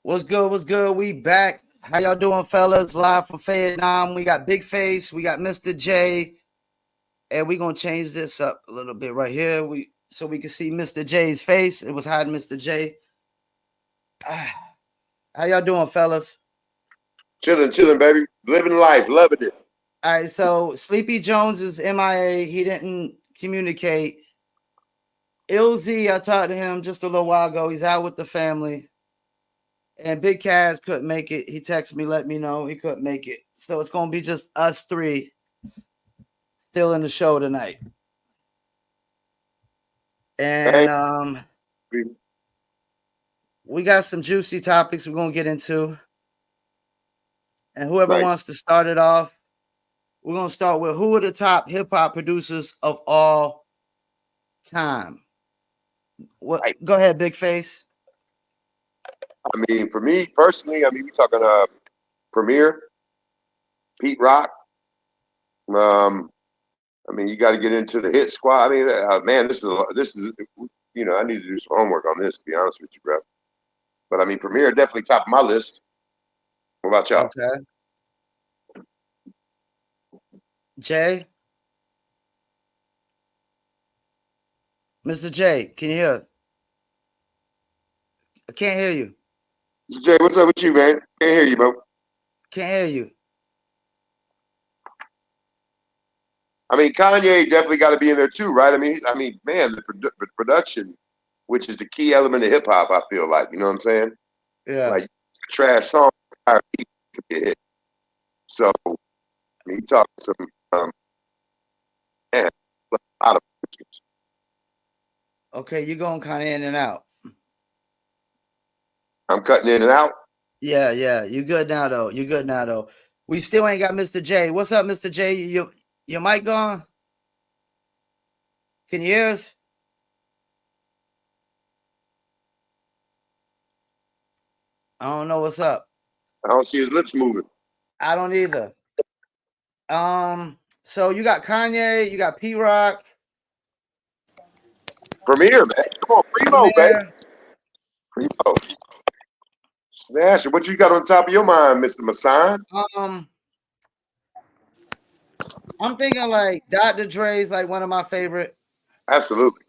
What's good? What's good? We back. How y'all doing, fellas? Live from Fayettenam. We got Big Face. We got Mr. J. And we're going to change this up a little bit right here. So we can see Mr. J's face. It was hiding Mr. J. How y'all doing, fellas? Chilling, baby. Living life. Loving it. All right, so Sleepy Jones is MIA. He didn't communicate. Ilzy, I talked to him just a little while ago. He's out with the family. And Big Kaz couldn't make it. He texted me, let me know he couldn't make it. So it's going to be just us three still in the show tonight. And we got some juicy topics we're going to get into. And whoever wants to start it off, we're going to start with who are the top hip-hop producers of all time? What? Right. Go ahead, Big Face. I mean, for me personally, we talking Premier, Pete Rock. You got to get into the hit squad. I mean, man, this is I need to do some homework on this, to be honest with you, bro. But I mean, Premier definitely top of my list. What about y'all? Okay. Jay? Mr. J, can you hear? I can't hear you. Mr. J, what's up with you, man? Can't hear you, bro. Can't hear you. I mean, Kanye definitely got to be in there too, right? I mean, man, the production, which is the key element of hip hop, I feel like, you know what I'm saying? Yeah. Like trash song, could be a hit. So, I mean, you talk some, man, a lot of producers. Okay, you're going kind of in and out. I'm cutting in and out. Yeah. You good now though. We still ain't got Mr. J. What's up, Mr. J? Your mic gone? Can you hear us? I don't know what's up. I don't see his lips moving. I don't either. So you got Kanye, you got P Rock. Premier, man. Come on, Primo, baby. Primo. Smash it. What you got on top of your mind, Mr. Masson? I'm thinking like Dr. Dre's like one of my favorite. Absolutely.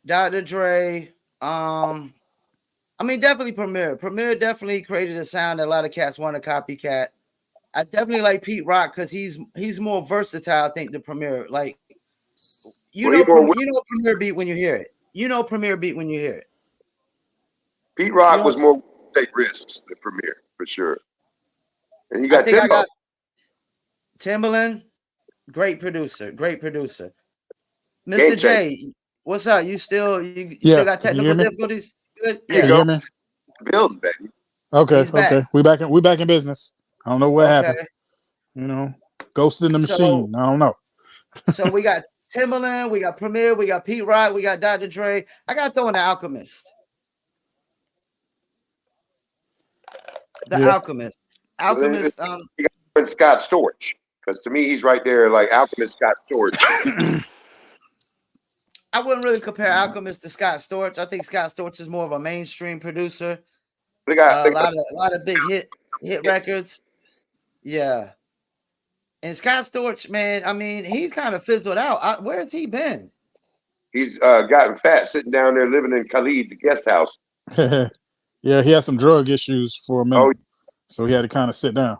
Dr. Dre. Definitely Premier. Premier definitely created a sound that a lot of cats want to copycat. I definitely like Pete Rock because he's more versatile, I think, than Premier. Like you know Premier beat when you hear it. You know Premier beat when you hear it. Pete Rock was more take risks than Premier for sure. And you got Timbo. I got Timbaland, great producer. Mr. J, what's up? You still got technical difficulties? Good? Yeah. You hear me? Building, baby. Okay. We back in business. I don't know what happened. Ghost in the machine. I don't know. So we got Timbaland, we got Premier, we got Pete Rock, we got Dr. Dre. I got to throw in the Alchemist. Alchemist. You got Scott Storch, because to me he's right there like Alchemist Scott Storch. I wouldn't really compare Alchemist to Scott Storch. I think Scott Storch is more of a mainstream producer. They got a lot of big hit records. Yeah. And Scott Storch, man, he's kind of fizzled out. Where has he been? He's gotten fat sitting down there living in Khalid's guest house. Yeah, he had some drug issues for a minute. So he had to kind of sit down.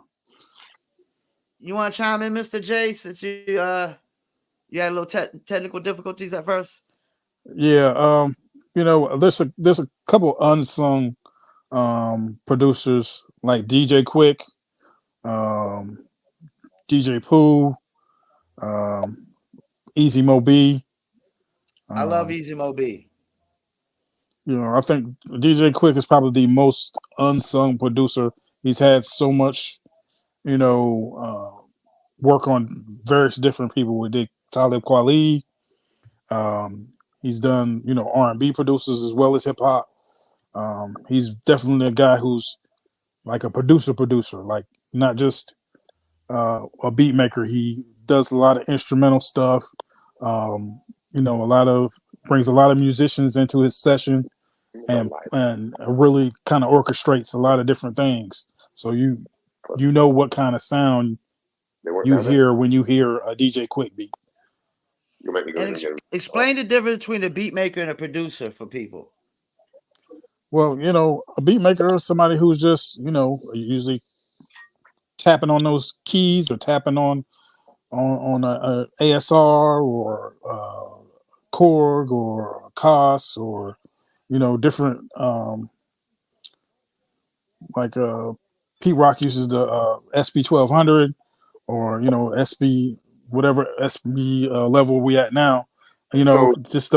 You want to chime in, Mr. J, since you had a little technical difficulties at first? Yeah, there's a couple unsung producers like DJ Quick, DJ Pooh, Easy Mo B. I love Easy Mo B. I think DJ Quick is probably the most unsung producer. He's had so much, work on various different people with Talib Kweli. He's done, R&B producers as well as hip hop. He's definitely a guy who's like a producer, like not just a beat maker. He does a lot of instrumental stuff. Brings a lot of musicians into his session. and really kind of orchestrates a lot of different things. So you know what kind of sound They weren't you down there. hear when you hear a DJ Quick beat. You make me go And in and get them. explain the difference between a beat maker and a producer for people. Well, you know, a beat maker is somebody who's just, you know, usually tapping on those keys or tapping on a ASR or Korg or COS or, you know, different like Pete Rock uses the SB 1200 or, you know, SB whatever SB level we at now. You know, So, just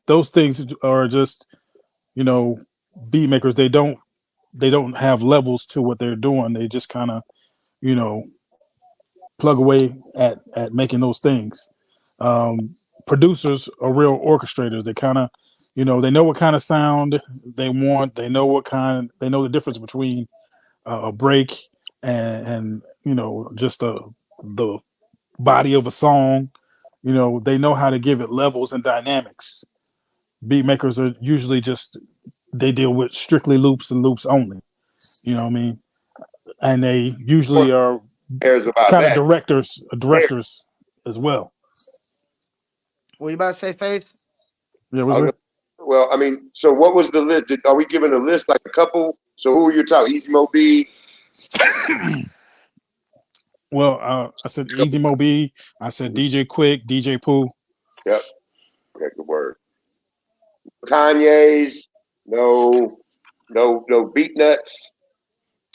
those things are just, you know, beat makers. They don't have levels to what they're doing. They just kind of, you know, plug away at making those things. Um, Producers are real orchestrators. They kind of, you know, they know what kind of sound they want. They know what kind. They know the difference between a break and you know just the body of a song. You know, they know how to give it levels and dynamics. Beat makers are usually just they deal with strictly loops and loops only. You know what I mean? And they what usually are cares about kind of that? Cares. directors as well. What you about to say, Faith? Yeah, I was was it? gonna, well, I mean, so what was the list? Are we giving a list like a couple? So who are you talking? Easy Mo B. Well, I said Easy Mo B. I said DJ Quick, DJ Pooh. Yep. Okay, good word. Kanye's. No. No beat nuts.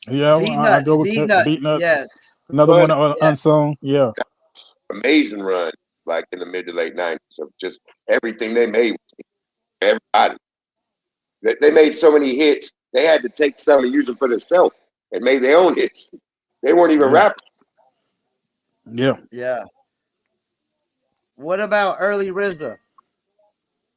Yeah, Beat I go nuts, with beat nuts. Beat Yes, Nuts. Another one Buddy, yes. unsung. Yeah, amazing run, like in the mid to late '90s of just everything they made. Everybody, they made so many hits. They had to take some and use them for themselves and made their own hits. They weren't even yeah, rappers. yeah. Yeah. What about early RZA?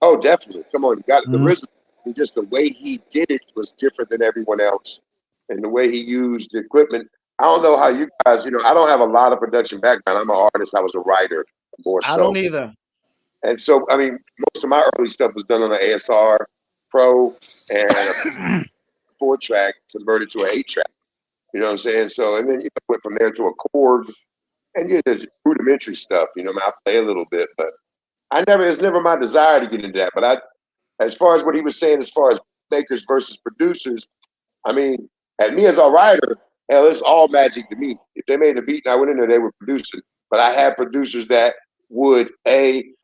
Oh, definitely. Come on, you got the Hmm. rhythm. And just the way he did it was different than everyone else, and the way he used the equipment. I don't know how you guys. You know, I don't have a lot of production background. I'm an artist. I was a writer more I don't so, either. and so I mean, most of my early stuff was done on an ASR Pro and a 4 track converted to an 8 track. You know what I'm saying? So, and then you went from there to a Korg, and you just rudimentary stuff. You know, I play a little bit, but it's never my desire to get into that. But as far as what he was saying, as far as makers versus producers, I mean, and me as a writer, hell, it's all magic to me. If they made a beat and I went in there, they were producing. But I had producers that would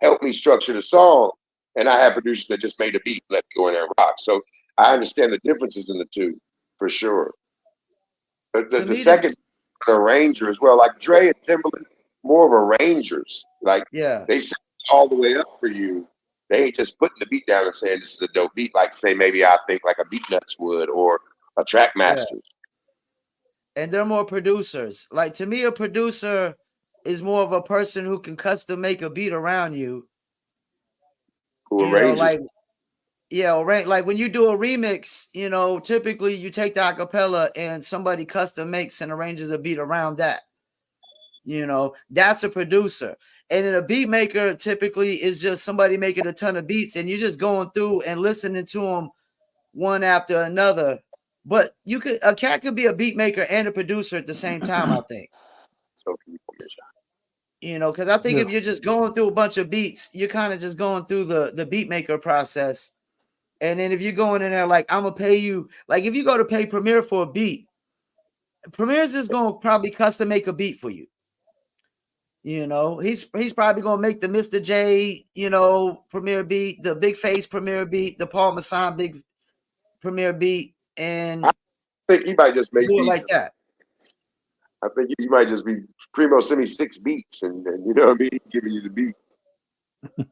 help me structure the song, and I had producers that just made a beat, let me go in there and rock. So I understand the differences in the two for sure. But To the me, the second arranger as well, like Dre and Timberland, more of arrangers. Like yeah, they set all the way up for you. They ain't just putting the beat down and saying this is a dope beat, like say maybe I think like a Beat Nuts would or a Track yeah, Masters and they're more producers. Like to me, a producer is more of a person who can custom make a beat around you. who You know, arranges. like yeah, right. Like when you do a remix, you know, typically you take the acapella and somebody custom makes and arranges a beat around that. You know, that's a producer. And then a beat maker typically is just somebody making a ton of beats and you're just going through and listening to them one after another. But a cat could be a beat maker and a producer at the same time, I think. So can you permission? You know, because I think Yeah. if you're just going through a bunch of beats, you're kind of just going through the beat maker process. And then if you're going in there like I'm gonna pay you, like if you go to pay Premiere for a beat, Premiere's just gonna probably custom make a beat for you. You know, he's probably gonna make the Mr. J, you know, Premiere beat, the Big Face Premiere beat, the Paul Masson Big Premiere beat, I and think he might just make do it beats. like that. I think he might just be Primo send me 6 beats and you know what I mean, giving you the beat.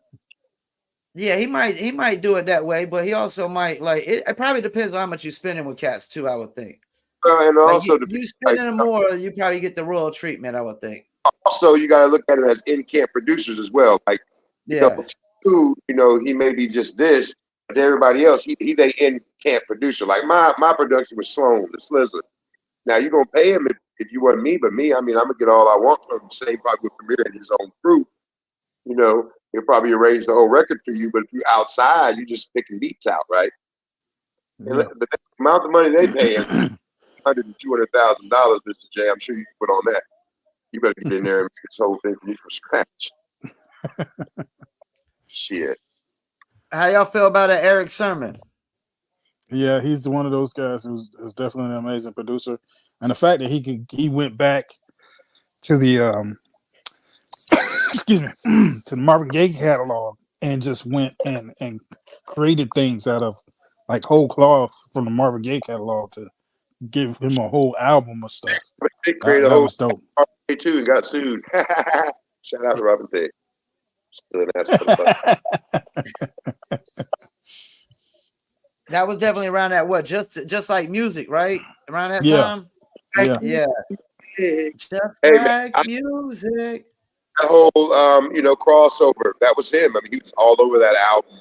Yeah, he might do it that way, but he also might like it probably depends on how much you're spending with cats too, I would think. And Like also you like spending more, you probably get the royal treatment, I would think. also you got to look at it as in-camp producers as well. Like you know, Yeah. you know, he may be just this, but to everybody else, he they in-camp producer. Like my production was Sloan, the Slizzler. Now you're gonna pay him if you want me, but me, I mean, I'm gonna get all I want from him. Same probably with Premier and his own crew. You know, he'll probably arrange the whole record for you, but if you're outside, you're just picking beats out, right? Yeah. The amount of money they pay, $100,000 and $200,000, Mr. J. I'm sure you can put on that. You better get in there and make this whole thing from scratch. Shit. How y'all feel about it, Eric Sermon? Yeah, he's one of those guys who's definitely an amazing producer, and the fact that he went back to the excuse me to the Marvin Gaye catalog and just went and created things out of like whole cloth from the Marvin Gaye catalog to give him a whole album of stuff. But they created a That whole was dope. too and got sued. Shout out to Robin Thicke. Still an ass motherfucker. That was definitely around that just like music, right? Around that Yeah. time. Yeah. Yeah. Just Hey, like man, music. that whole crossover, that was him. I mean, he was all over that album.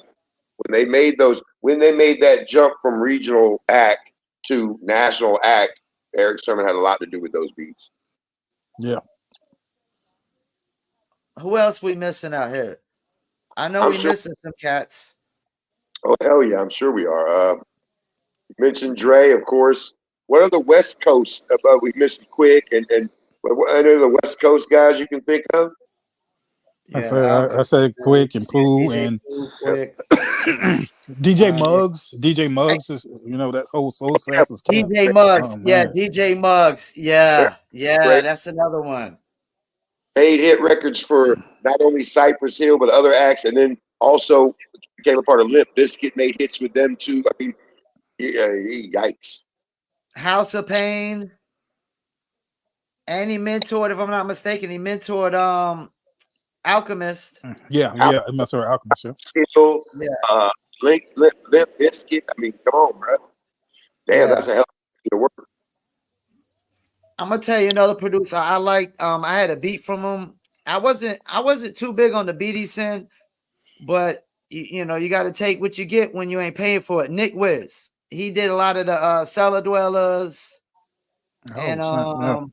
When they made that jump from regional act to national act, Eric Sermon had a lot to do with those beats. Yeah. Who else we missing out here? I know I'm we sure. missing some cats. Oh hell yeah, I'm sure we are. You mentioned Dre, of course. What are the West Coast? We missed Quick and what are the West Coast guys you can think of? Yeah, I say Quick and Pooh DJ and Pooh, Quick. DJ Yeah. Muggs. DJ Muggs is that whole Soul Assassins camp. DJ Muggs. Oh Yeah, man. DJ Muggs. Yeah, that's another one. Made hit records for not only Cypress Hill but other acts, and then also became a part of Limp Bizkit. Made hits with them too. I mean, yikes! House of Pain. And he mentored, if I'm not mistaken, he mentored Alchemist. Yeah, I'm not sorry, Alchemist. Hill, Yeah. Limp Bizkit. I mean, come on, bro. Damn, that's a hell of a work. I'm gonna tell you another producer I liked. I had a beat from him. I wasn't too big on the beat he sent, but you got to take what you get when you ain't paying for it. Nick Wiz, he did a lot of the Cellar Dwellers and the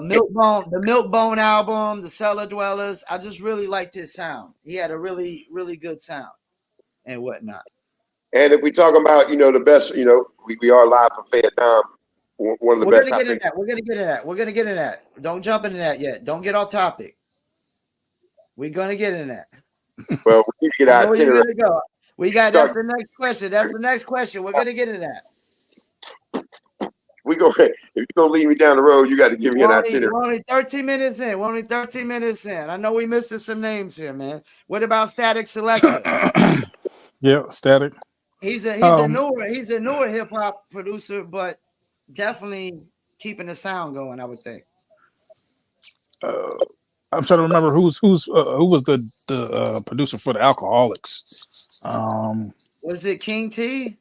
Milkbone album, the Cellar Dwellers. I just really liked his sound. He had a really, really good sound and whatnot. And if we talk about the best, we are live from Fayettenam. One of the best. We're gonna get in that. Don't jump into that yet. Don't get off topic. We're gonna get in that. Well, we need to get I know out. where you're gonna go. That's the next question. That's the next question. We're gonna get into that. If you're gonna lead me down the road, you got to give me an itinerary. We're only 13 minutes in. I know we missing some names here, man. What about Static Selector? Yeah, Static. He's a newer hip hop producer, but definitely keeping the sound going, I would think. I'm trying to remember who was the producer for the Alcoholics. Was it King T?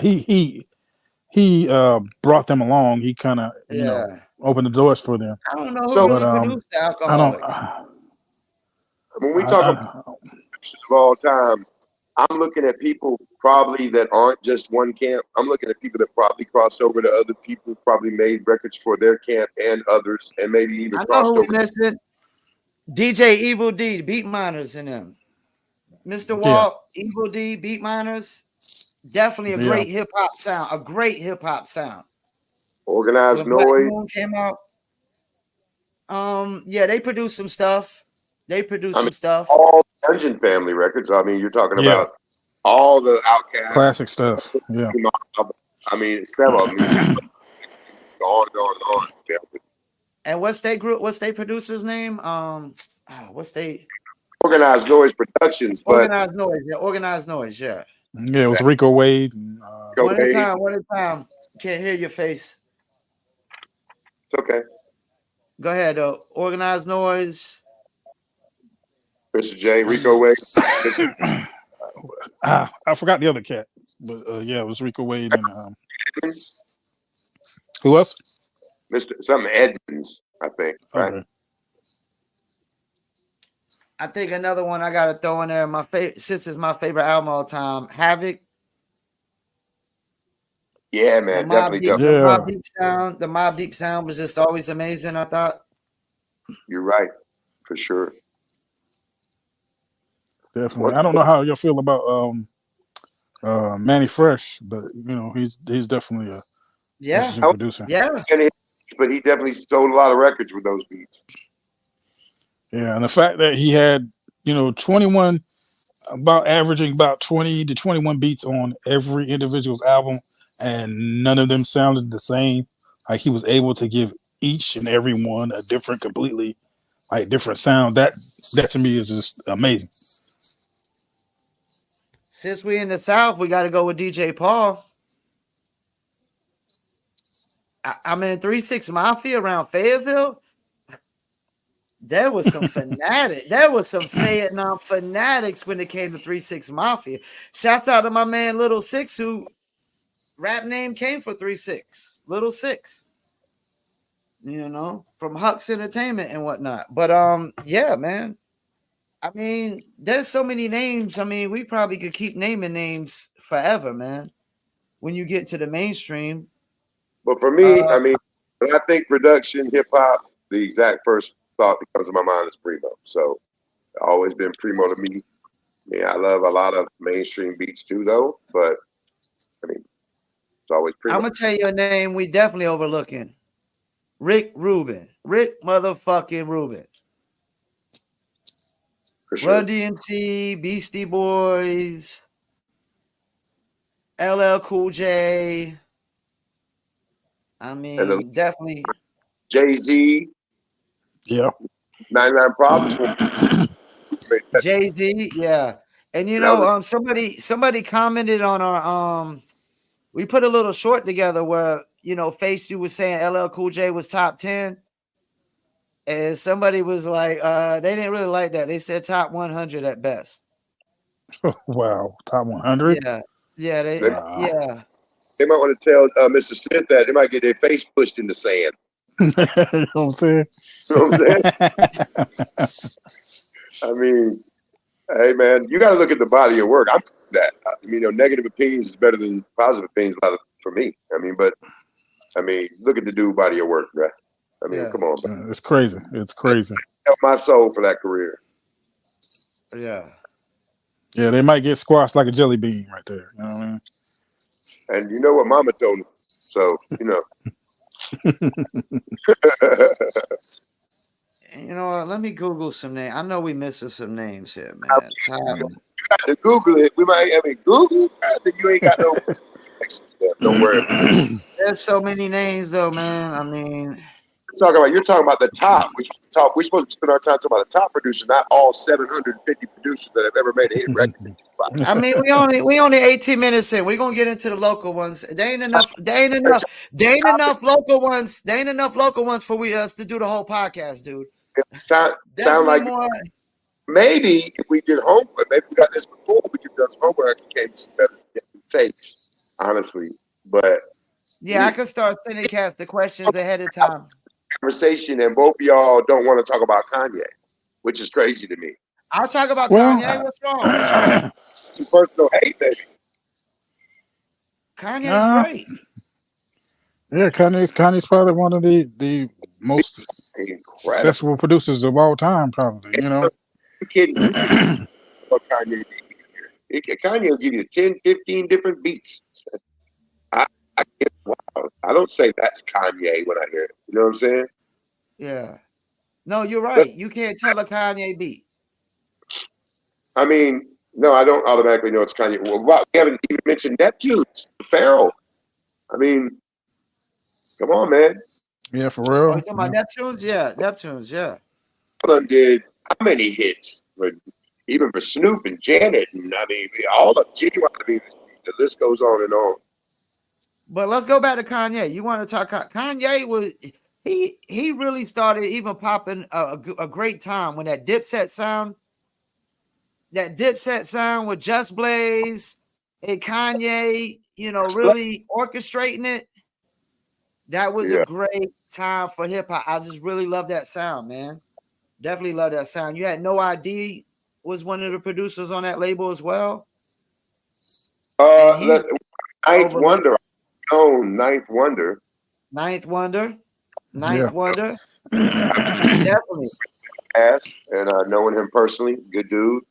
He brought them along. He kind of opened the doors for them. I don't know who really produced the Alcoholics. When we talk about producers of all time, I'm looking at people probably that aren't just one camp. I'm looking at people that probably crossed over to other people, probably made records for their camp and others, and maybe even crossed over. DJ Evil D, Beat Miners in them. Mr. Walt, Evil D, Beat Miners. Definitely a great hip hop sound. Organized Noise came out. They produced some stuff. All Dungeon Family records. I mean, you're talking about all the Outkast classic stuff. Yeah. I mean, several. I mean, on. Yeah. And what's their producer's name? Organized Noise Productions. Organized Noise. Yeah. Yeah, it was Rico Wade. One at a time. Can't hear your face. It's okay. Go ahead, though. Organized Noise. Mr. J, Rico Wade. I forgot the other cat, but it was Rico Wade and who else? Mr. Something Edmonds, I think. Right. Okay. I think another one I gotta throw in there. Since it's my favorite album of all time, Havoc. Yeah, man, definitely. The Mobb Deep sound was just always amazing, I thought. You're right, for sure. Definitely. I don't know how you feel about Manny Fresh, but you know he's definitely a Yeah, interesting producer. yeah. But he definitely sold a lot of records with those beats. Yeah, and the fact that he had 21 about averaging about 20 to 21 beats on every individual's album, and none of them sounded the same. Like he was able to give each and every one a different, completely like different sound. That to me is just amazing. Since we in the South, we got to go with DJ Paul. I'm in 3-6 Mafia around Fayetteville. There was some fanatic. There was some Fayettenam fanatics when it came to 3-6 Mafia. Shouts out to my man Little Six, who rap name came for 3-6. Little Six. From Hux Entertainment and whatnot. But yeah, man. I mean, there's so many names. I mean, we probably could keep naming names forever, man. When you get to the mainstream. But for me, I mean, when I think production, hip hop, the exact first thought that comes to my mind is Primo. So always been Primo to me. Yeah, I love a lot of mainstream beats too, though. But I mean, it's always Primo. I'm gonna tell you a name we definitely overlooking. Rick Rubin. Rick motherfucking Rubin. For sure. Run DMC, Beastie Boys, LL Cool J. I mean, definitely Jay-Z. Yeah. 99 Problems. Jay-Z, yeah. And somebody commented on our we put a little short together where Face You was saying LL Cool J was top 10. And somebody was like, they didn't really like that. They said top 100 at best. Wow, top 100. Yeah, yeah, yeah. They might want to tell Mr. Smith that they might get their face pushed in the sand. You know what I'm saying? You know what I'm saying? I mean, hey man, you got to look at the body of work. I'm that. I mean, negative opinions is better than positive opinions for me. I mean, look at the dude body of work, bruh. I mean, come on, man. It's crazy. It's crazy. Help my soul for that career. Yeah. Yeah, they might get squashed like a jelly bean right there. You know what I mean? And you know what Mama told him. So, You know what? Let me Google some names. I know we missing some names here, man. You got to Google it. Google. I think you ain't got no. Don't worry. There's so many names, though, man. I mean, you're talking about the top. We're supposed to spend our time talking about the top producers, not all 750 producers that have ever made a hit record. I mean, we only 18 minutes in. We're gonna get into the local ones. There ain't enough local ones. There ain't enough local ones for us to do the whole podcast, dude. Sound like more. Maybe if we did homework, maybe we got this before, we could do homework and came to some better takes, honestly. But yeah, I could start sending cats the questions ahead of time. Conversation, and both of y'all don't want to talk about Kanye, which is crazy to me. I'll talk about Kanye. What's wrong? Some personal hate, baby. Kanye's great. Yeah, Kanye's probably one of the most successful producers of all time, probably. You kidding? What Kanye did. Kanye will give you 10, 15 different beats. I don't say that's Kanye when I hear it. You know what I'm saying? Yeah. No, you're right. You can't tell a Kanye beat. I mean, no, I don't automatically know it's Kanye. Well, we haven't even mentioned Neptunes, Pharaoh. I mean, come on, man. Yeah, for real. Oh, you talking about Neptunes? Yeah, Neptunes, yeah. Did how many hits? Even for Snoop and Janet, and I mean, all of Genuine. I mean, the list goes on and on. But let's go back to Kanye. You want to talk? Kanye was he really started even popping a great time when that Dipset sound with Just Blaze and Kanye, really orchestrating it. That was a great time for hip hop. I just really love that sound, man. Definitely love that sound. You had No ID was one of the producers on that label as well. Ninth Wonder. Oh, Ninth Wonder. Ninth Wonder. Definitely. And knowing him personally, good dude.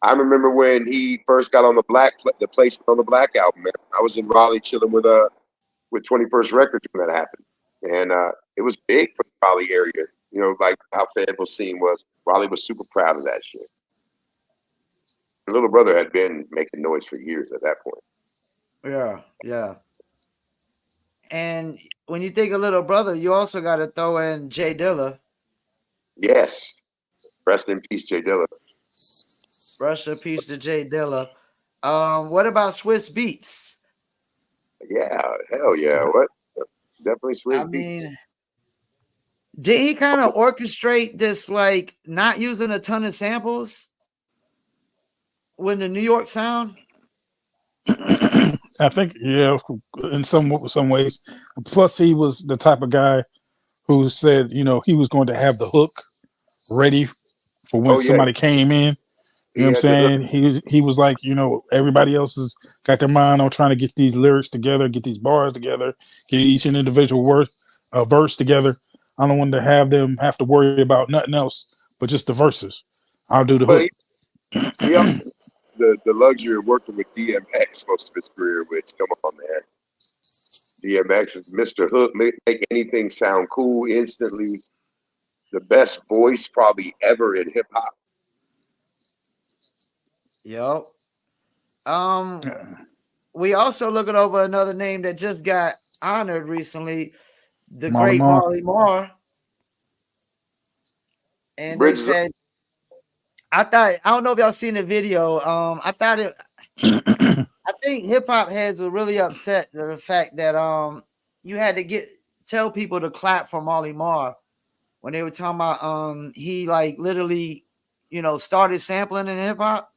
I remember when he first got on the placement on the Black album. Man, I was in Raleigh chilling with 21st Records when that happened, and it was big for the Raleigh area. You know, like how Fayetteville scene was. Raleigh was super proud of that shit. My little brother had been making noise for years at that point. Yeah, yeah. And when you think of little brother, you also got to throw in Jay Dilla. Yes, rest in peace, Jay Dilla. Rest in peace to Jay Dilla. What about Swiss Beats? Yeah, hell yeah. What? Definitely I Swiss Beats. mean, did he kind of orchestrate this, like not using a ton of samples with the New York sound? I think, yeah, in some ways. Plus, he was the type of guy who said, he was going to have the hook ready for when Oh yeah, somebody came in. You know he what I'm had the hook. saying? He was like, everybody else has got their mind on trying to get these lyrics together, get these bars together, get each individual verse together. I don't want to have them have to worry about nothing else but just the verses. I'll do the But hook. he also the luxury of working with DMX most of his career, which come on, man. DMX is Mr. Hook, make anything sound cool instantly. The best voice probably ever in hip hop. Yep. We also looking over another name that just got honored recently, the Marley great Marl. Marley Marl. And they Bridges. said, I don't know if y'all seen the video. I think hip hop heads were really upset at the fact that you had to tell people to clap for Marley Marl when they were talking about he like literally, started sampling in hip hop.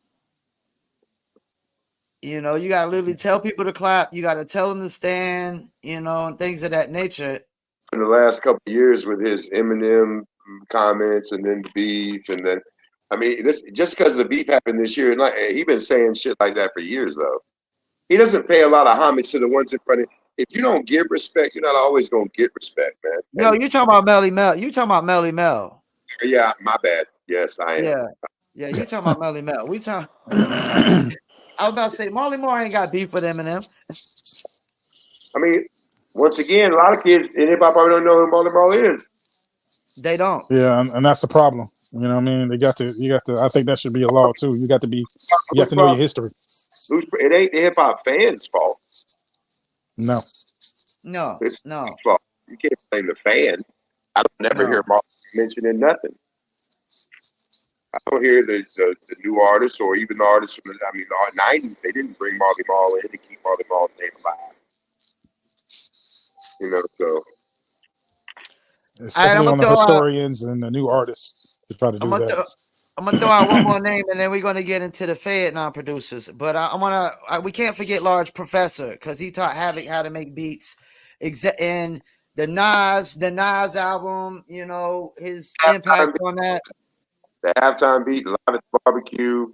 You gotta literally tell people to clap. You gotta tell them to stand. And things of that nature. In the last couple of years with his Eminem comments and then the beef and then I mean this just because the beef happened this year, like he been saying shit like that for years though. He doesn't pay a lot of homage to the ones in front of him. If you don't give respect, you're not always gonna get respect, man. Yo, And you talking about Melly Mel? You talking about Melly Mel? yeah, my bad. Yes, I am. Yeah, yeah. You talking about Melly Mel? We talk. I was about to say Marley Marl ain't got beef with Eminem. I mean, once again, a lot of kids in hip hop probably don't know who Marley Marl is. They don't. Yeah, and that's the problem. You know what I mean? You got to, I think that should be a law too. You got to know your history. It ain't the hip hop fans' fault. No. No, It's no, the fault. You can't blame the fan. I don't never hear no. Marley mentioning nothing. I don't hear the new artists or even the artists from the 90s. They didn't bring Marley Marl in to keep Marley Marl's name alive. So It's All right, definitely on the historians and the new artists to try to I'm do gonna that. I'm gonna throw out one more name, and then we're gonna get into the Fayettenam producers. But we can't forget Large Professor because he taught Havoc how to make beats. And the Nas album, his impact halftime on that. the halftime beat, live at the barbecue,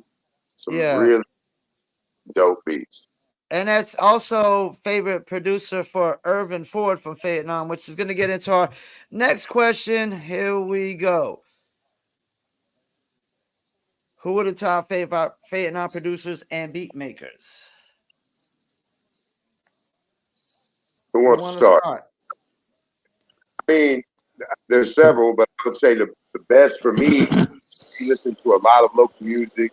some Yeah. really dope beats. And that's also favorite producer for Irvin Ford from Fayettenam, which is going to get into our next question. Here we go. Who are the top favorite Fayettenam producers and beat makers? Who Who wants to want to start? start? I mean, there's several, but I would say the best for me, you listen to a lot of local music,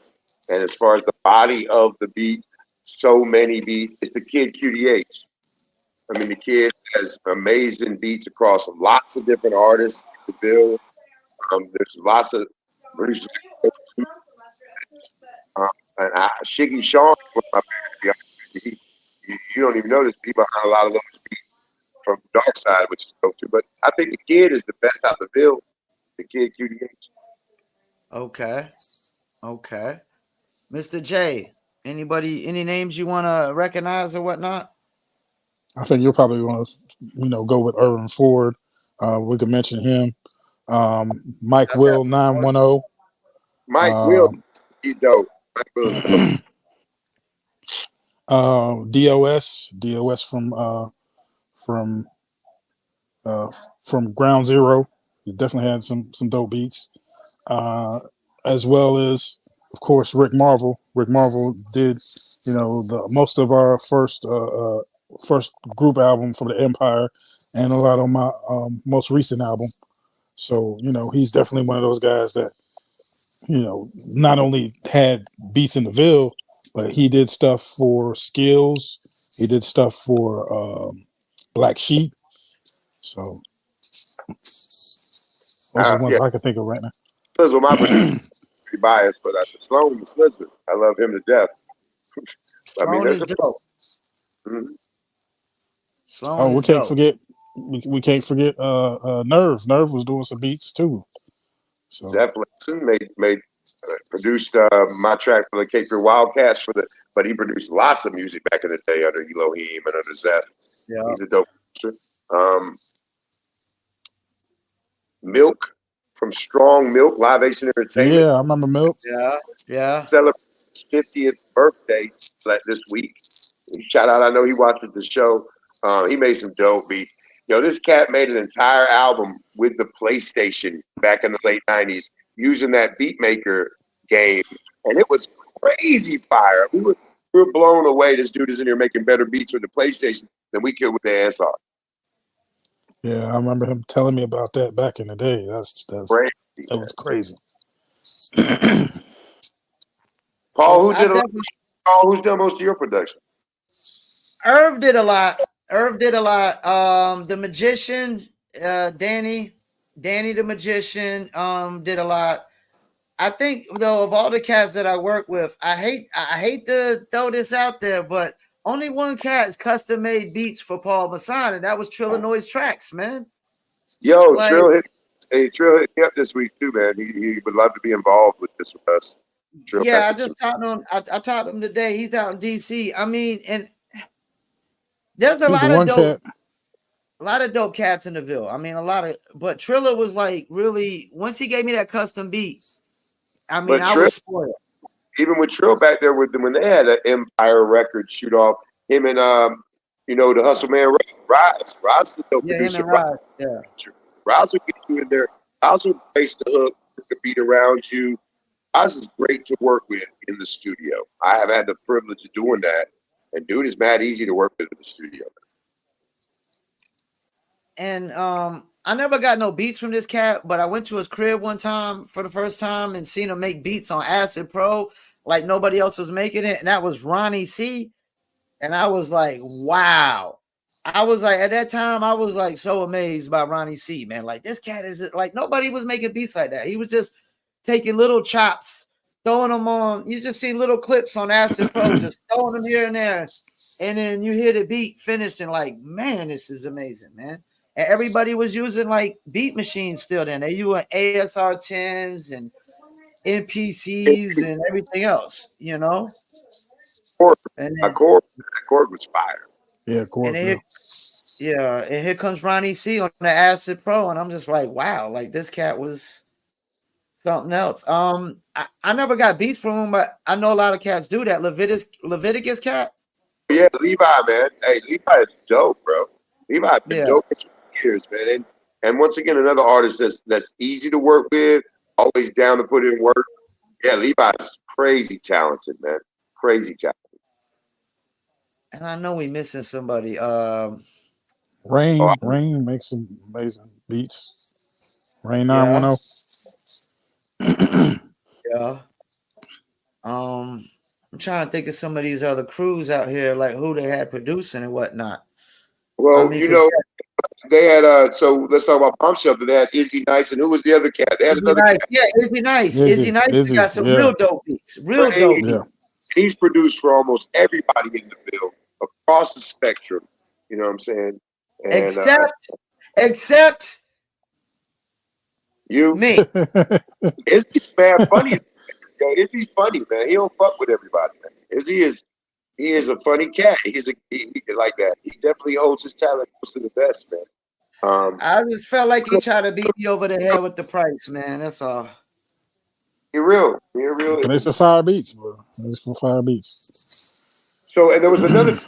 and as far as the body of the beat, so many beats. It's the Kid QDH. I mean, the kid has amazing beats across lots of different artists to build. There's lots of producers. Um, and Shiggy Sean, one of my favorites. You don't even know this. He behind a lot of those beats from Dark Side, which is dope too. But I think the kid is the best out the build. The Kid QDH. Okay. Okay. Mr. J, any names you want to recognize or whatnot? I think you'll probably want to, go with Irvin Ford. We could mention him. Mike That's Will 910. Mike Will. He's dope. Mike Will is dope. DOS from from Ground Zero. He definitely had some dope beats, as well as of course, Rick Marvel. Rick Marvel did, the most of our first group album for the Empire, and a lot of my most recent album. So he's definitely one of those guys that not only had beats in the Ville, but he did stuff for Skills. He did stuff for Black Sheep. So those are the ones Yeah, I can think of right now. Slizzle, my producer, pretty biased, but Sloan the Slizzle, I love him to death. I mean, Sloan there's is a dope. Mhm. Sloan Oh, we is can't dope. forget. We can't forget. Nerve. Nerve was doing some beats too. So Zeph Lipson made produced my track for the Cape Fear Wildcats but he produced lots of music back in the day under Elohim and under Zeph. Yeah. He's a dope producer. Milk from Strong Milk Live Action Entertainment. yeah, I remember Milk. Yeah. Celebrated his 50th birthday this week. Shout out! I know he watches the show. He made some dope beats. This cat made an entire album with the PlayStation back in the late '90s using that beat maker game, and it was crazy fire. We were blown away. This dude is in here making better beats with the PlayStation than we could with the ASR. Yeah, I remember him telling me about that back in the day. Crazy. That was crazy. Paul, I definitely who's done most of your production? Irv did a lot. The Magician, Danny the Magician, did a lot. I think though of all the cats that I work with, I hate to throw this out there, but only one cat's custom made beats for Paul Masson, and that was Trillinois Tracks, man. Yo, Like, Trill hit me up this week too, man. He would love to be involved with this with us. Trill yeah, I messaged just him. talked to him. I talked to him today. He's out in DC. I mean, and there's He was the one cat. a lot of dope cats in the Ville. I mean, but Triller was like really, once he gave me that custom beat, I mean, But I was spoiled. even with Trill back there with them when they had an Empire record shoot off, him and the Hustle Man Rise is the Yeah, him producer. and Rod. Yeah. Rise will get you in there. Rise will place the hook, put the beat around you. Rise is great to work with in the studio. I have had the privilege of doing that, and dude is mad easy to work with in the studio. And I never got no beats from this cat, but I went to his crib one time for the first time and seen him make beats on Acid Pro like nobody else was making it, and that was Ronnie C. And I was like, wow. I was like, at that time, I was like so amazed by Ronnie C, man. Like, this cat is like, nobody was making beats like that. He was just taking little chops, throwing them on. You just see little clips on Acid Pro, just throwing them here and there. And then you hear the beat finished, and like, man, this is amazing, man. And everybody was using like beat machines still then. They using ASR 10s and NPCs and everything else, And then, Chord was fire. Yeah, Corp. and here comes Ronnie C on the Acid Pro, and I'm just like, wow, like this cat was something else. I never got beats from him, but I know a lot of cats do that. Leviticus cat. Yeah, Levi, man. Hey, Levi is dope, bro. Levi been Yeah. dope for years, man. And once again, another artist that's easy to work with, always down to put in work. Yeah, Levi's crazy talented, man. Crazy talented. And I know we missing somebody. Rain makes some amazing beats. Rain Yeah. 910. Yeah. I'm trying to think of some of these other crews out here, like who they had producing and whatnot. Well, I mean, they had so let's talk about Bomb Shelter. They had Izzy Nice, and who was the other cat? They had another Nice. cat. Yeah, Izzy Nice. Izzy Nice got some real dope beats. Real dope beats. Yeah. He's produced for almost everybody in the field across the spectrum. You know what I'm saying? And Except you, me. Izzy's mad funny. Yo, Izzy's funny, man. He don't fuck with everybody, man. He is a funny cat. He like that. He definitely holds his talent close to the best, man. I just felt like he tried to beat me over the head with the price, man. That's all. You're real. You're real. But it's the fire beats, bro. It's for fire beats. So, and there was another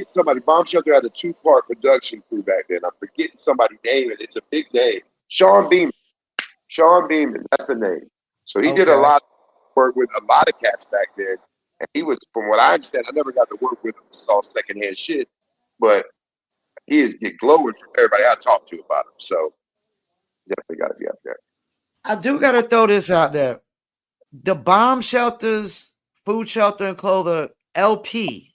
somebody. Bomb Shelter had a 2-part production crew back then. I'm forgetting somebody's name, and it's a big name. Sean Beeman. That's the name. So he did a lot. worked with a lot of cats back then. And he was, from what I understand, I never got to work with him. This is all secondhand shit. But he is get glowing from everybody I talked to about him. So definitely got to be up there. I do got to throw this out there. The bomb shelters, food shelter and clother LP.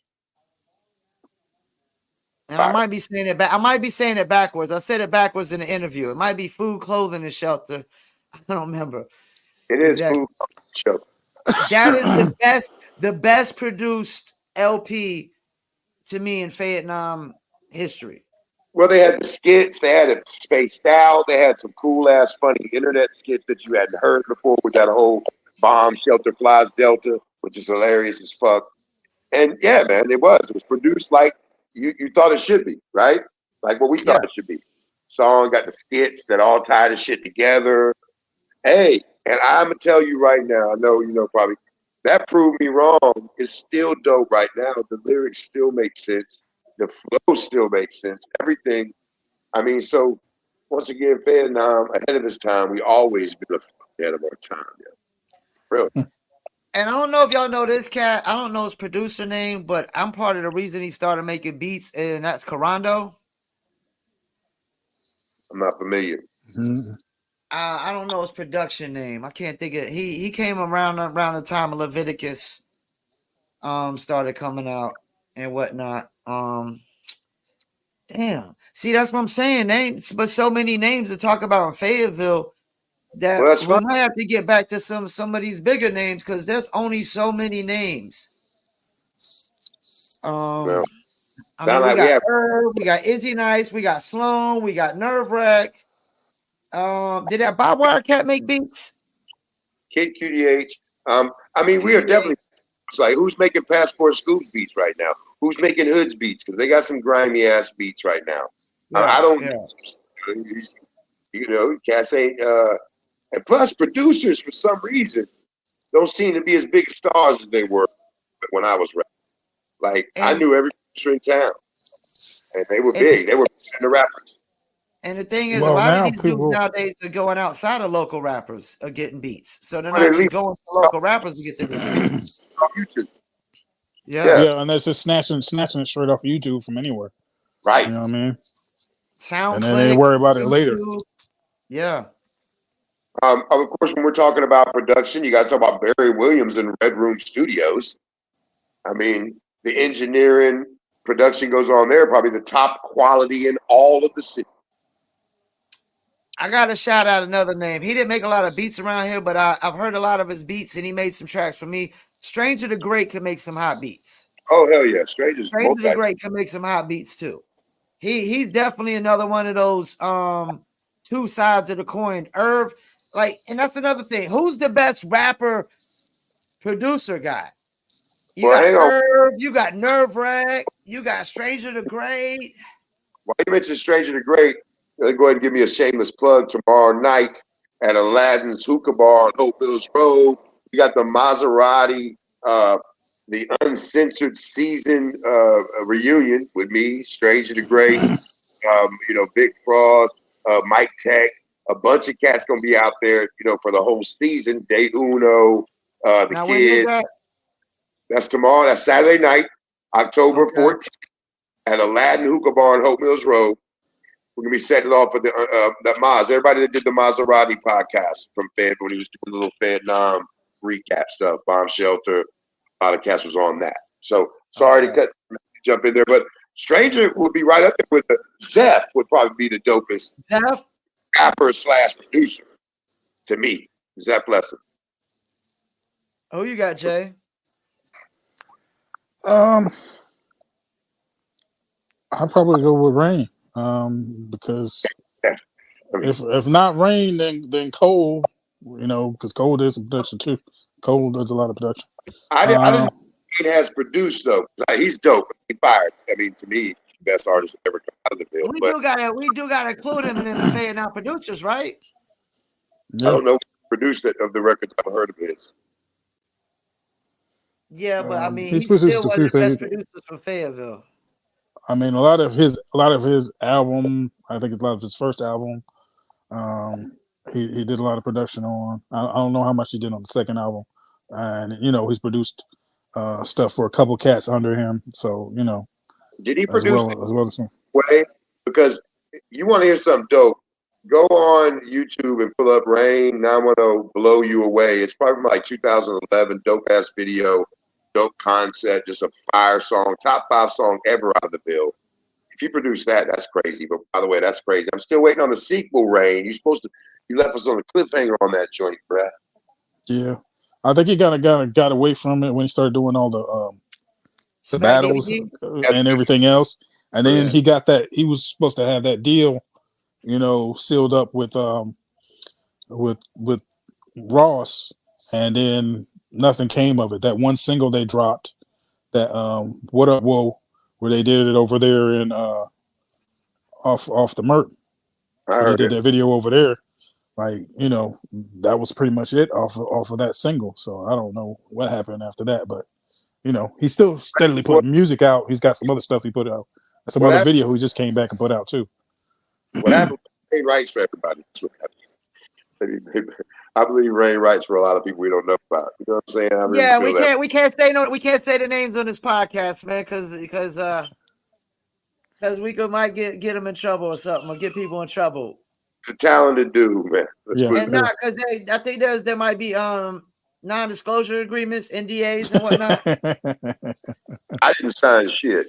And I might be saying it back. I might be saying it backwards. I said it backwards in the interview. It might be food, clothing, and shelter. I don't remember. It is food shelter. That is the best produced LP to me in Fayettenam history. Well, they had the skits. They had it spaced out. They had some cool ass, funny internet skits that you hadn't heard before with that whole bomb shelter flies Delta, which is hilarious as fuck. And yeah, man, it was produced like you thought it should be, right? Like what we thought it should be. Song got the skits that all tie the shit together. Hey, and I'm gonna tell you right now, I know you know probably that proved me wrong. It's still dope right now. The lyrics still make sense. The flow still makes sense. Everything. I mean, so once again, Fayettenam ahead of his time. We always been ahead of our time. Yeah, really. And I don't know if y'all know this cat. I don't know his producer name, but I'm part of the reason he started making beats, and that's Carando. I'm not familiar. I don't know his production name. I can't think of. He came around the time of Leviticus, started coming out and whatnot. Damn. See, that's what I'm saying. Names, but so many names to talk about in Fayetteville that Well, that's we fine. might have to get back to some of these bigger names because there's only so many names. Well, I mean, we like got Herb, we got Izzy Nice, we got Sloan, we got Nerve Wreck. Did that Bob Wildcat make beats? Kid QDH. I mean, we are definitely like who's making Passport Schools beats right now? Who's making Hoods beats? Because they got some grimy ass beats right now. I don't. You know, cats ain't. And plus, producers for some reason don't seem to be as big stars as they were when I was rapping. Like I knew every producer in town, and they were big. They were in the rappers. And the thing is, a Well, lot of now these dudes people nowadays are going outside of local rappers are getting beats. So they're not just going to local rappers to get their beats. Yeah, and that's just snatching it straight off YouTube from anywhere. Right. You know what I mean? SoundClick. And then they worry about it later. Yeah. Of course, when we're talking about production, you got to talk about Barry Williams and Rerun Studios. I mean, the engineering, production goes on there, probably the top quality in all of the city. I got to shout out another name. He didn't make a lot of beats around here, but I've heard a lot of his beats, and he made some tracks for me. Stranger the Great can make some hot beats. Oh, hell yeah. Stranger the Great can make some hot beats, too. He's definitely another one of those two sides of the coin. Irv, like, and that's another thing. Who's the best rapper producer guy? You got Irv, you got Nerve Wreck, you got Stranger the Great. Well, you mentioned Stranger the Great. Go ahead and give me a shameless plug tomorrow night at Aladdin's Hookah Bar on Hope Mills Road. You got the Maserati, the uncensored season reunion with me, Stranger the Great, you know, Big Frost, Mike Tech, a bunch of cats gonna be out there, you know, for the whole season. Day Uno, the now, kids. That's tomorrow. That's Saturday night, October 14th at Aladdin Hookah Bar on Hope Mills Road. We're gonna be setting it off with the Maz. Everybody that did the Maserati podcast from Fed when he was doing the little Fayettenam recap stuff, Bomb Shelter, a lot of cats was on that. So sorry to jump in there, but Stranger would be right up there with the Zeph would probably be the dopest rapper / producer to me. Zeph Lesson. Oh, you got Jay? I'd probably go with Rain. Because if not Rain, then Cole, you know, because Cole does some production too. Cole does a lot of production. I didn't know he has produced though. He's dope. He fired. I mean, to me, best artist ever come out of the field. We do gotta include him in the Fayettenam producers, right? Yeah. I don't know who produced it of the records I've heard of his. Yeah, but I mean, he's still a one few of the best things. producers from Fayetteville. I mean, a lot of his album. I think it's a lot of his first album. He did a lot of production on. I don't know how much he did on the second album, and he's produced stuff for a couple cats under him. So Did he as produce well as some. way? Because you want to hear something dope, go on YouTube and pull up Rain 910 Blow You Away. It's probably like 2011, dope ass video, dope concept, just a fire song, top 5 song ever out of the bill. If you produce that, that's crazy. But by the way, that's crazy. I'm still waiting on the sequel, Rain. You left us on a cliffhanger on that joint, bruh. Yeah, I think he got away from it when he started doing all the Smack battles DVD. and everything else, and then Yeah. he got that. He was supposed to have that deal, sealed up with Ross, and then nothing came of it. That one single they dropped, that "What Up Whoa," where they did it over there in off the Merc, I where they heard did it. that video over there. Like that was pretty much it off of that single. So I don't know what happened after that, but he's still steadily What, putting music out. He's got some other stuff he put out, and some what other happened? video he just came back and put out too. What happened? Rain writes for everybody. That's what happens. I believe Rain writes for a lot of people we don't know about. You know what I'm saying? I really Yeah, feel that. we can't say the names on this podcast, man, because we might get them in trouble or something, or get people in trouble. It's a talented dude, man. Let's Yeah, put And it not because I think there might be non-disclosure agreements, NDAs and whatnot. I didn't sign shit.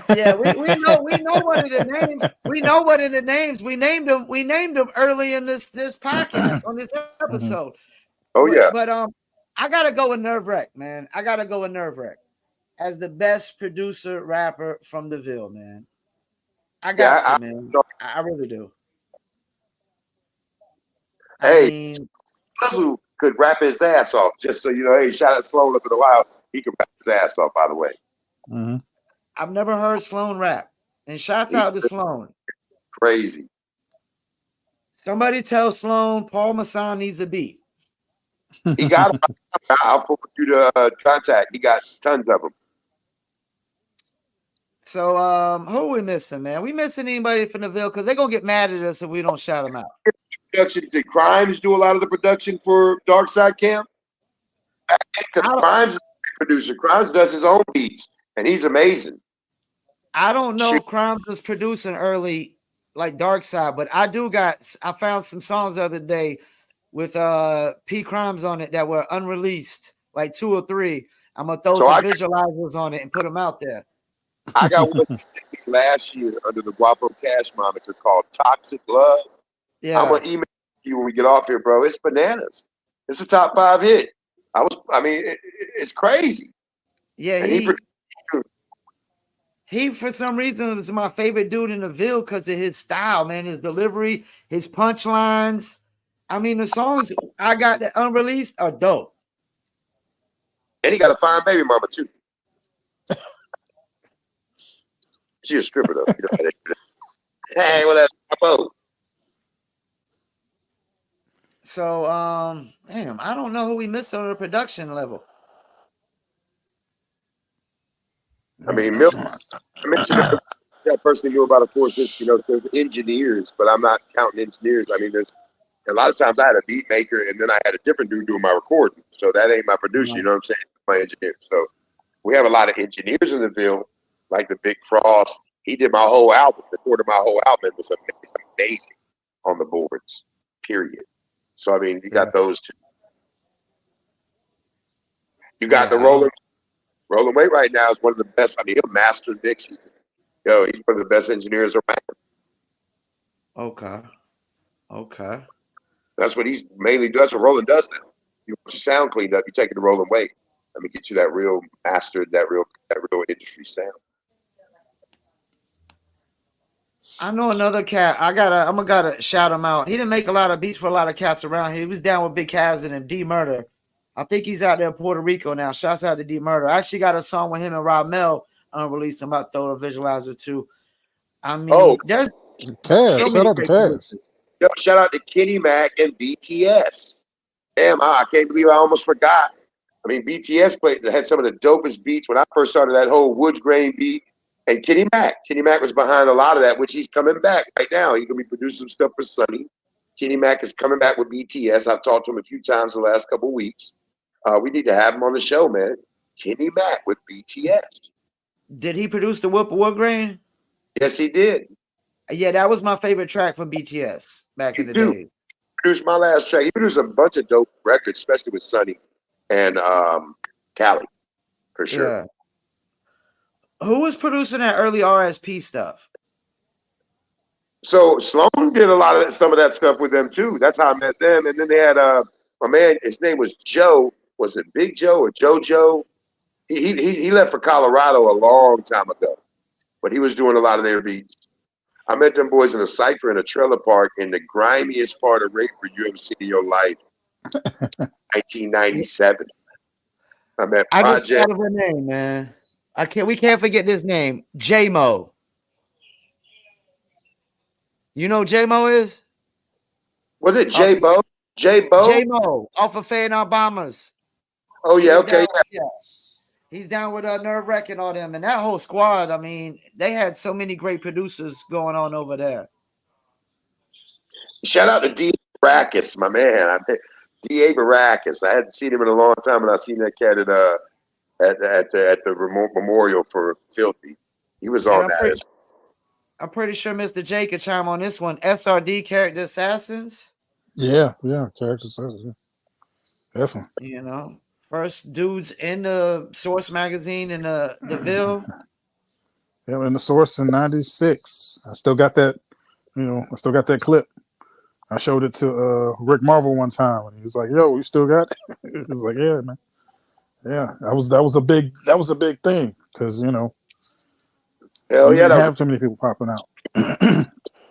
Yeah, we know one of the names. We know one of the names. We named them early in this podcast on this episode. Oh yeah. But I gotta go with Nerve Wreck, man. I gotta go with Nerve Wreck as the best producer rapper from the Ville, man. I got to, man. I really do. Hey, I mean, Puzzle could rap his ass off. Just so you know, hey, shout out Sloan up in a while. He could rap his ass off, by the way. mm-hmm. I've never heard Sloan rap. And shouts He's out to Sloan. crazy. Somebody tell Sloan Paul Masson needs a beat. He got him. I'll put you to contact. He got tons of them. So who are we missing, man? We missing anybody from the Ville? Because they're gonna get mad at us if we don't shout them out. Production. Did Crimes do a lot of the production for Dark Side Camp? Because Crimes is a producer. Crimes does his own beats, and he's amazing. I don't know if Crimes was producing early like Dark Side, but I found some songs the other day with P Crimes on it that were unreleased, like 2 or 3. I'm gonna throw some visualizers on it and put them out there. I got one last year under the Guapo Cash moniker called Toxic Love. Yeah. I'm gonna email you when we get off here, bro. It's bananas. It's a top 5 hit. It's crazy. Yeah, he for some reason was my favorite dude in the Ville because of his style, man, his delivery, his punchlines. I mean, the songs I got that unreleased are dope. And he got a fine baby mama too. She a stripper though. You know hey, what up? So damn, I don't know who we missed on the production level. I mean, I mentioned that person knew about, of course, there's engineers, but I'm not counting engineers. I mean, there's a lot of times I had a beat maker and then I had a different dude doing my recording. So that ain't my producer, you know what I'm saying? My engineer. So we have a lot of engineers in the Ville, like the Big Frost. He did my whole album, recorded my whole album. It was amazing on the boards, period. So, I mean, you got those two. You got the Rolling Weight right now is one of the best. I mean, he'll master mixes. He's one of the best engineers around. Okay. That's what he's mainly does. That's what Roland does now. You want your sound cleaned up, you take it to Rolling Weight. Let me get you that real mastered, that real industry sound. I know another cat. I'm gonna shout him out. He didn't make a lot of beats for a lot of cats around here. He was down with Big Kaz and D Murder. I think he's out there in Puerto Rico now. Shouts out to D Murder. I actually got a song with him and Rob Mel unreleased. I'm about to throw a visualizer too. I mean, there's Kaz. Shout out to Kaz. Yo, shout out to Kenny Mac and BTS. Damn, I can't believe I almost forgot. I mean, BTS had some of the dopest beats when I first started that whole wood grain beat. And Kenny Mac was behind a lot of that, which he's coming back right now. He's gonna be producing some stuff for Sonny. Kenny Mac is coming back with BTS. I've talked to him a few times the last couple of weeks. We need to have him on the show, man. Kenny Mack with BTS. Did he produce the Whoop Wood Grain? Yes, he did. Yeah, that was my favorite track from BTS back in the Dude, day. produced my last track. He produced a bunch of dope records, especially with Sonny and Cali, for sure. Yeah. Who was producing that early RSP stuff? So Sloan did a lot of some of that stuff with them too. That's how I met them. And then they had my man. His name was Joe. Was it Big Joe or JoJo? He left for Colorado a long time ago, but he was doing a lot of their beats. I met them boys in a cypher in a trailer park in the grimiest part of Rayford you ever seen in your life. 1997. I met I just Project. thought of her name, man. We can't forget this name. J-Mo. You know who J-Mo is? Was it J Bo? J Bo? J-Mo off of Fayettenam Bombers. Oh He yeah, was okay. down, yeah. He's down with Nerve Wreck and all them. And that whole squad, I mean, they had so many great producers going on over there. Shout out to D. Baracus, my man. D.A. Baracus. I hadn't seen him in a long time, and I seen that cat at the memorial for Filthy. He was And on that. I'm pretty sure Mr. J could chime on this one. SRD Character Assassins. Yeah, character assassins. Yeah. Definitely. You know, first dudes in the Source magazine in the Ville. Yeah, in the Source in '96. I still got that. I still got that clip. I showed it to Rick Marvel one time, and he was like, "Yo, you still got?" He was like, "Yeah, man. Yeah, that was a big thing because Hell we yeah, didn't have too many people popping out."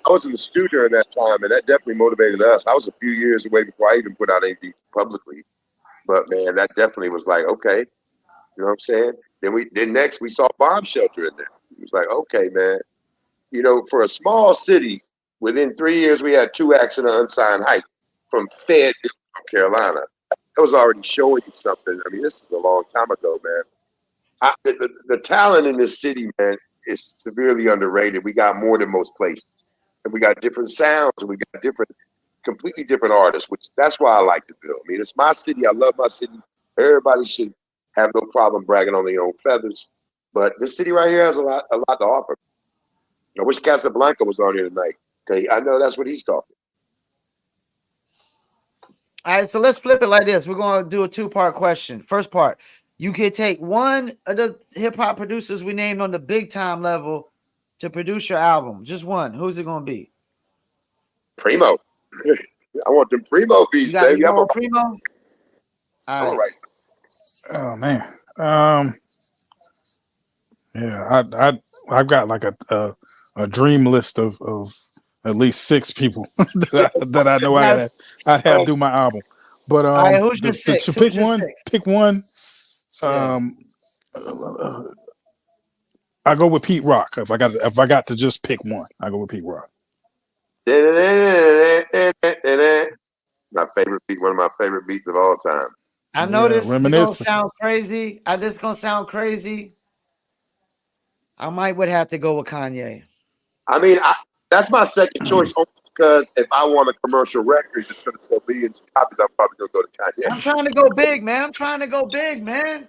I was in the studio during that time, and that definitely motivated us. I was a few years away before I even put out anything publicly, but man, that definitely was like, okay, you know what I'm saying? Then next we saw Bomb Shelter in there. It was like, okay, man, for a small city, within 3 years we had 2 acts in an unsigned hype from Fayetteville, North Carolina. That was already showing you something. I mean, this is a long time ago, man. The talent in this city, man, is severely underrated. We got more than most places, and we got different sounds, and we got completely different artists. Which that's why I like the Ville. I mean, it's my city. I love my city. Everybody should have no problem bragging on their own feathers. But this city right here has a lot to offer. I wish Casablanca was on here tonight. Okay, I know that's what he's talking. All right, so let's flip it like this. We're going to do a 2-part question. First part, you can take one of the hip hop producers we named on the big time level to produce your album. Just one. Who's it going to be? Primo. I want them Primo beats, baby. You want Primo? All right. Oh man. Yeah, I've got like a dream list of at least 6 people that I know I have do my album. But all right, who's your 6? to pick one. Yeah. I go with Pete Rock. If I got to just pick one, I go with Pete Rock. My favorite beat, one of my favorite beats of all time. I know this is gonna sound crazy. This gonna sound crazy. I would have to go with Kanye. I mean, that's my second choice only because if I want a commercial record that's going to sell millions of copies, I'm probably going to go to Kanye. I'm trying to go big, man.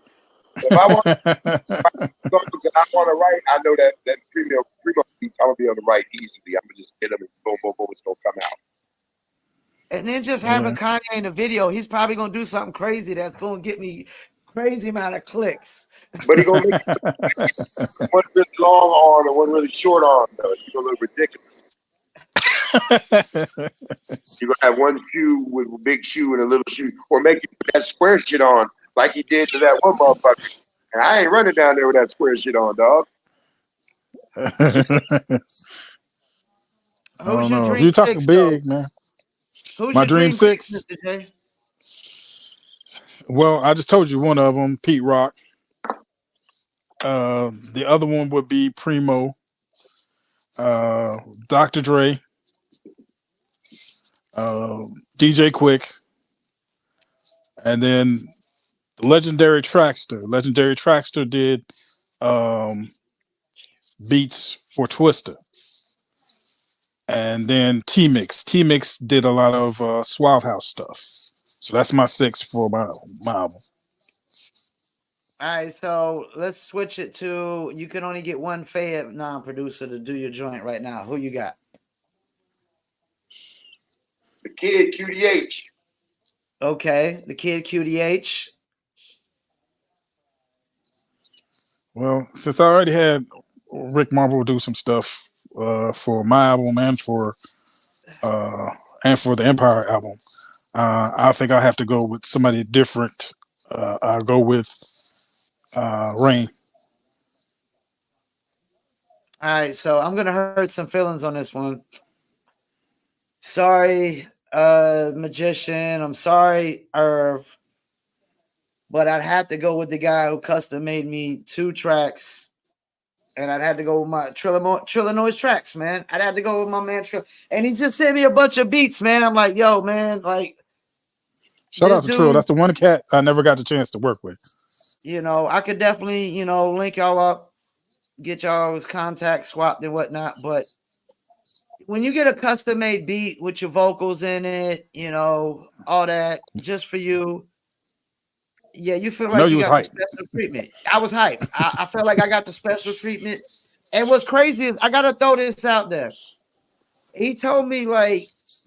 If I want songs and I want to write, I know that Primo beats, I'm going to be able to write easily. I'm going to just get them and boom, boom, boom, it's going to come out. And then just having Kanye in the video, he's probably going to do something crazy that's going to get me crazy amount of clicks. But he's going to make one really long arm and one really short arm, though. It's going to look ridiculous. You're going to have one shoe with a big shoe and a little shoe, or make you put that square shit on like he did to that one motherfucker. And I ain't running down there with that square shit on, dog. Who's your dream if you're talking 6, big, though? man. Who's My your dream 6, Mr. J? Well, I just told you one of them, Pete Rock. The other one would be Primo, Dr. Dre, DJ Quick, and then the Legendary Traxster. Legendary Traxster did beats for Twista. And then T-Mix. T-Mix did a lot of Suave House stuff. So that's my 6 for my album. All right, so let's switch it to you can only get one Fayettenam producer to do your joint right now. Who you got? The kid, QDH. Okay, the kid QDH. Well, since I already had Rick Marble do some stuff for my album uh, and for the Empire album, I think I have to go with somebody different. I'll go with Rain. All right, so I'm gonna hurt some feelings on this one. Sorry, magician. I'm sorry, Irv, but I'd have to go with the guy who custom made me 2 tracks, and I'd have to go with my Trillinois tracks, man. I'd have to go with my man Trill, and he just sent me a bunch of beats, man. I'm like, yo, man, like Shout this out to Trill. dude, That's the one cat I never got the chance to work with. I could definitely, link y'all up, get y'all's contacts swapped and whatnot, but when you get a custom made beat with your vocals in it, all that just for you, yeah, you feel I know like you you was got the hyped. special treatment. I was hyped. I felt like I got the special treatment. And what's crazy is I gotta throw this out there. He told me like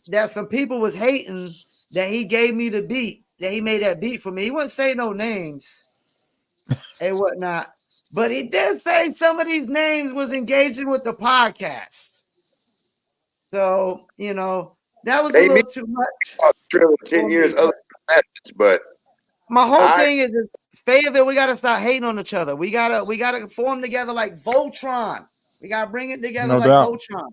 that some people was hating that he gave me the beat, that he made that beat for me. He wouldn't say no names and whatnot, but he did say some of these names was engaging with the podcast. So, that was a They mean little too much Trill in 10 for years me. other message, but My whole I thing is Fayetteville, we gotta stop hating on each other. We gotta form together like Voltron. We gotta bring it together No like doubt. Voltron.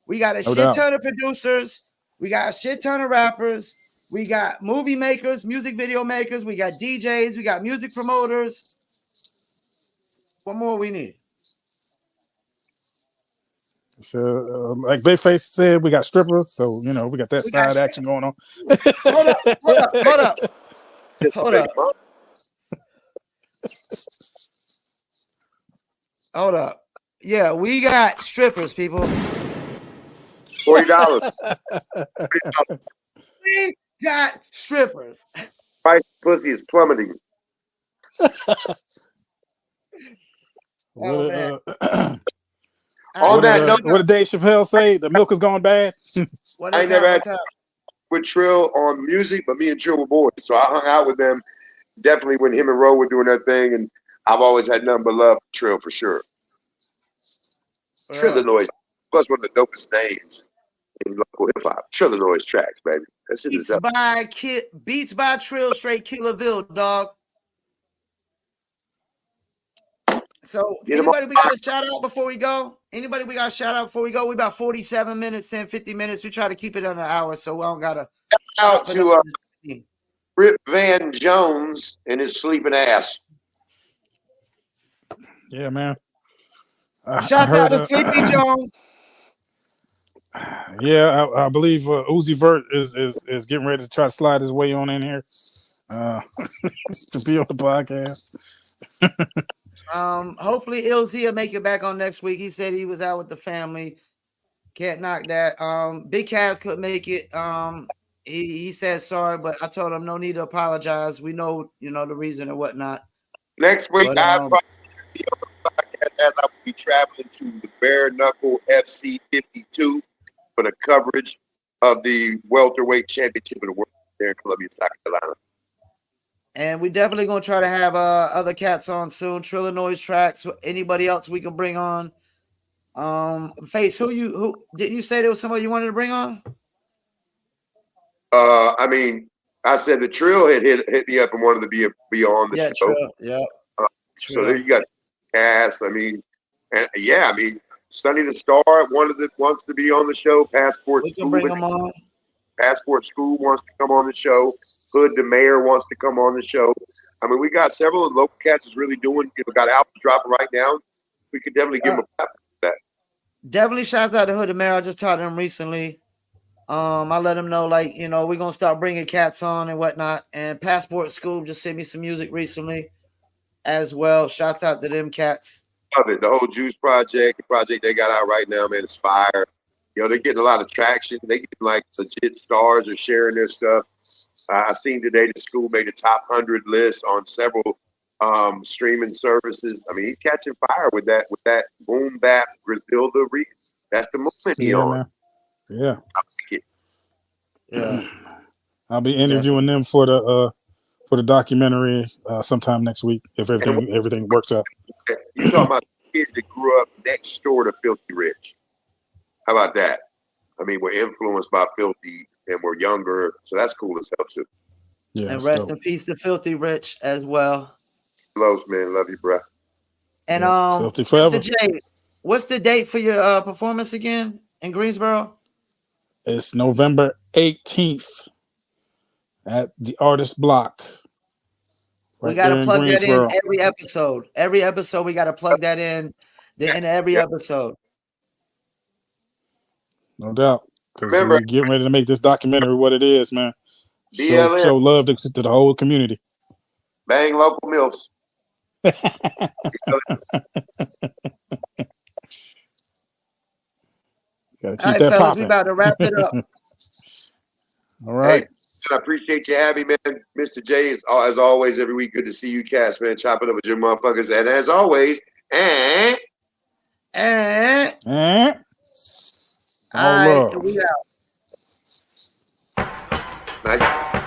We got a No shit doubt. ton of producers. We got a shit ton of rappers. We got movie makers, music video makers. We got DJs. We got music promoters. What more we need? So, like Bayface said, we got strippers, so we got that We got side shit. action going on. Hold up, hold up, hold up, just hold say, up, hold up. Yeah, we got strippers, people. $40. We got strippers. Price of pussy is plummeting. What Oh man. On what did that note, what did Dave Chappelle say? The milk has gone bad. One I at ain't a time, never one had time. with Trill on music, but me and Trill were boys. So I hung out with them definitely when him and Ro were doing their thing, and I've always had nothing but love for Trill for sure. Yeah. Trillinois, plus one of the dopest names in local hip hop. Trillinois tracks, baby. That shit is up. Beats by Trill, straight Killerville, dog. So Get him on. anybody we got to shout out before we go? Anybody we got to shout out before we go? We about 47 minutes in, 50 minutes. We try to keep it under an hour, so we don't gotta Out chop it up. to Rip Van Jones and his sleeping ass. Yeah, man. I Shout out heard. to Sleepy Jones. Yeah, I believe Uzi Vert is getting ready to try to slide his way on in here to be on the podcast. Hopefully LZ will make it back on next week. He said he was out with the family. Can't knock that. Big Cass couldn't make it. He said sorry, but I told him no need to apologize. We know, the reason and whatnot. Next week, But I'll probably be on the podcast as I will be traveling to the Bare Knuckle FC 52 for the coverage of the welterweight championship of the world there in Columbia, South Carolina. and we definitely gonna try to have other cats on soon. Trillinois tracks. Anybody else we can bring on? Face, who did you say there was somebody you wanted to bring on? I mean, I said the Trill had hit me up and wanted to be on the show. Trill. Yeah. So there you got Cass. I mean, and yeah, I mean, Sonny the Star wants to be on the show. We can bring them on. Passport School wants to come on the show. Hood the Mayor wants to come on the show. I mean, we got several of the local cats is really doing. Got albums dropping right now. We could definitely give them a platform for that. Definitely shouts out to Hood the Mayor. I just talked to him recently. I let him know, like, we're gonna start bringing cats on and whatnot. And Passport School just sent me some music recently as well. Shouts out to them cats. Love it. The whole Juice project, the project they got out right now, man, is fire. They're getting a lot of traction. They getting like legit stars are sharing their stuff. I seen today the school made the top 100 list on several streaming services. I mean, he's catching fire with that boom bap Griselda read. That's the movement he Yeah, on. man. Yeah. Yeah. I'll be interviewing them for the documentary sometime next week if everything works out. You talking about kids that grew up next door to Filthy Rich? How about that? I mean, we're influenced by Filthy and we're younger, so that's cool as hell too. Yeah, And rest in peace to Filthy Rich as well. Close, man. Love you, bro. And Filthy forever. Mr. J, what's the date for your performance again in Greensboro? It's November 18th at the Artist Block. We Right got to there in plug that in Greensboro. every episode. Every episode, we got to plug that in every episode. No doubt. Because Remember, we're getting ready to make this documentary what it is, man. BLM. Show love to the whole community. Bang local mills. Gotta keep All right, that fellas, we popping. about to wrap it up. All right. Hey, I appreciate you having me, man. Mr. J, as always, every week, good to see you cats, man. Chop it up with your motherfuckers. And as always, All love. We out. nice.